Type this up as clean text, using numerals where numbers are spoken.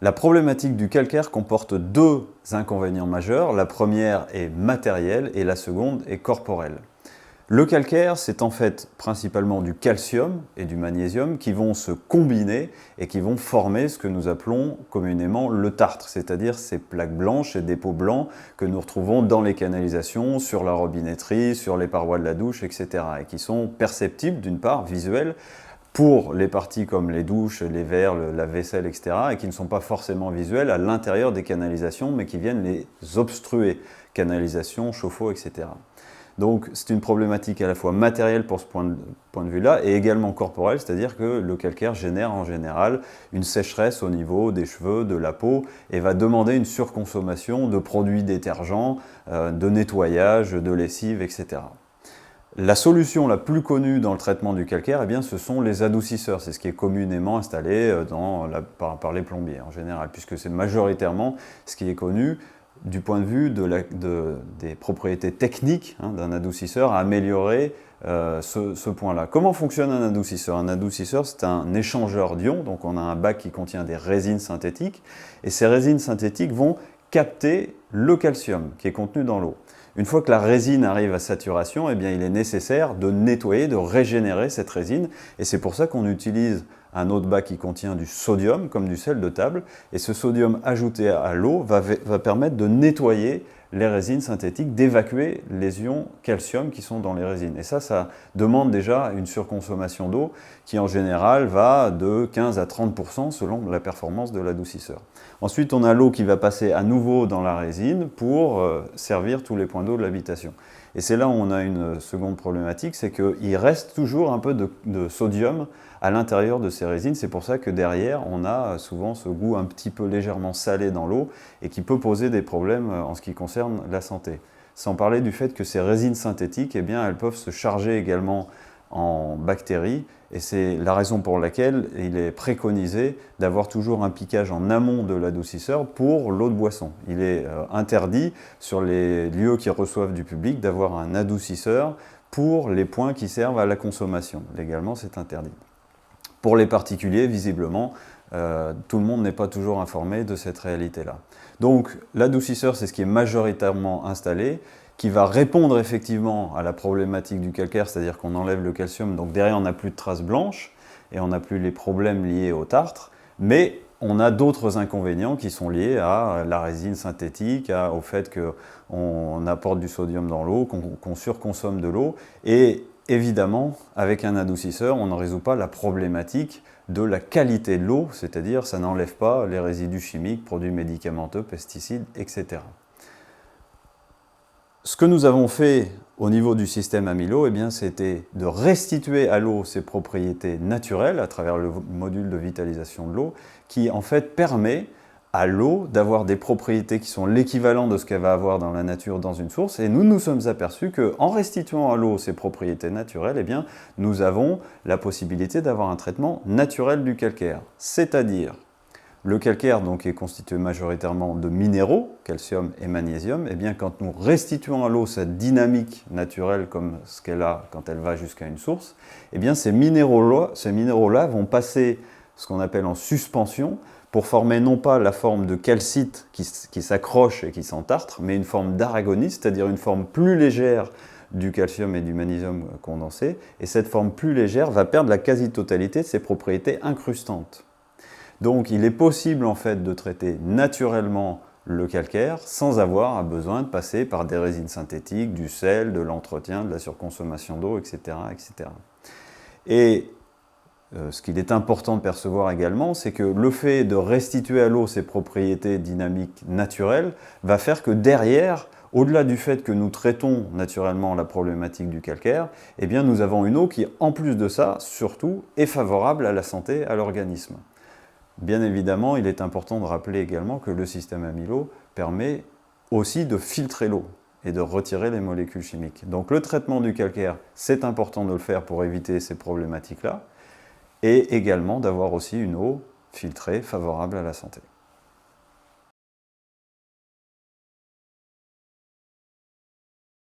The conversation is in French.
La problématique du calcaire comporte deux inconvénients majeurs. La première est matérielle et la seconde est corporelle. Le calcaire, c'est en fait principalement du calcium et du magnésium qui vont se combiner et qui vont former ce que nous appelons communément le tartre, c'est-à-dire ces plaques blanches et dépôts blancs que nous retrouvons dans les canalisations, sur la robinetterie, sur les parois de la douche, etc. et qui sont perceptibles d'une part, visuels, pour les parties comme les douches, les verres, la vaisselle, etc. et qui ne sont pas forcément visuels à l'intérieur des canalisations, mais qui viennent les obstruer, canalisations, chauffe-eau, etc. Donc c'est une problématique à la fois matérielle pour ce point de vue-là et également corporelle, c'est-à-dire que le calcaire génère en général une sécheresse au niveau des cheveux, de la peau et va demander une surconsommation de produits détergents, de nettoyage, de lessive, etc. La solution la plus connue dans le traitement du calcaire, eh bien, ce sont les adoucisseurs. C'est ce qui est communément installé par les plombiers en général, puisque c'est majoritairement ce qui est connu du point de vue des propriétés techniques d'un adoucisseur à améliorer ce point-là. Comment fonctionne un adoucisseur? Un adoucisseur, c'est un échangeur d'ions, donc on a un bac qui contient des résines synthétiques, et ces résines synthétiques vont capter le calcium qui est contenu dans l'eau. Une fois que la résine arrive à saturation, eh bien, il est nécessaire de nettoyer, de régénérer cette résine, et c'est pour ça qu'on utilise un autre bac qui contient du sodium, comme du sel de table, et ce sodium ajouté à l'eau va permettre de nettoyer les résines synthétiques, d'évacuer les ions calcium qui sont dans les résines. Et ça demande déjà une surconsommation d'eau qui en général va de 15 à 30% selon la performance de l'adoucisseur. Ensuite, on a l'eau qui va passer à nouveau dans la résine pour servir tous les points d'eau de l'habitation. Et c'est là où on a une seconde problématique, c'est qu'il reste toujours un peu de sodium à l'intérieur de ces résines. C'est pour ça que derrière, on a souvent ce goût un petit peu légèrement salé dans l'eau et qui peut poser des problèmes en ce qui concerne la santé. Sans parler du fait que ces résines synthétiques, eh bien, elles peuvent se charger également en bactéries et c'est la raison pour laquelle il est préconisé d'avoir toujours un piquage en amont de l'adoucisseur pour l'eau de boisson. Il est interdit sur les lieux qui reçoivent du public d'avoir un adoucisseur pour les points qui servent à la consommation. Légalement, c'est interdit. Pour les particuliers, visiblement, tout le monde n'est pas toujours informé de cette réalité-là. Donc l'adoucisseur, c'est ce qui est majoritairement installé, qui va répondre effectivement à la problématique du calcaire, c'est-à-dire qu'on enlève le calcium, donc derrière on n'a plus de traces blanches et on n'a plus les problèmes liés au tartre, mais on a d'autres inconvénients qui sont liés à la résine synthétique, au fait qu'on apporte du sodium dans l'eau, qu'on surconsomme de l'eau, et évidemment, avec un adoucisseur, on ne résout pas la problématique de la qualité de l'eau, c'est-à-dire ça n'enlève pas les résidus chimiques, produits médicamenteux, pesticides, etc. Ce que nous avons fait au niveau du système Amilo, eh bien, c'était de restituer à l'eau ses propriétés naturelles à travers le module de vitalisation de l'eau, qui en fait permet à l'eau d'avoir des propriétés qui sont l'équivalent de ce qu'elle va avoir dans la nature dans une source. Et nous nous sommes aperçus qu'en restituant à l'eau ses propriétés naturelles, eh bien, nous avons la possibilité d'avoir un traitement naturel du calcaire. C'est-à-dire, le calcaire donc, est constitué majoritairement de minéraux, calcium et magnésium. Eh bien, quand nous restituons à l'eau sa dynamique naturelle comme ce qu'elle a quand elle va jusqu'à une source, eh bien, ces minéraux-là vont passer ce qu'on appelle en suspension pour former non pas la forme de calcite qui s'accroche et qui s'entartre, mais une forme d'aragonite, c'est-à-dire une forme plus légère du calcium et du magnésium condensé. Et cette forme plus légère va perdre la quasi-totalité de ses propriétés incrustantes. Donc il est possible en fait de traiter naturellement le calcaire sans avoir besoin de passer par des résines synthétiques, du sel, de l'entretien, de la surconsommation d'eau, etc., etc. Et ce qu'il est important de percevoir également, c'est que le fait de restituer à l'eau ses propriétés dynamiques naturelles va faire que derrière, au-delà du fait que nous traitons naturellement la problématique du calcaire, eh bien nous avons une eau qui, en plus de ça, surtout, est favorable à la santé, à l'organisme. Bien évidemment, il est important de rappeler également que le système Amilo permet aussi de filtrer l'eau et de retirer les molécules chimiques. Donc le traitement du calcaire, c'est important de le faire pour éviter ces problématiques-là, et également d'avoir aussi une eau filtrée favorable à la santé.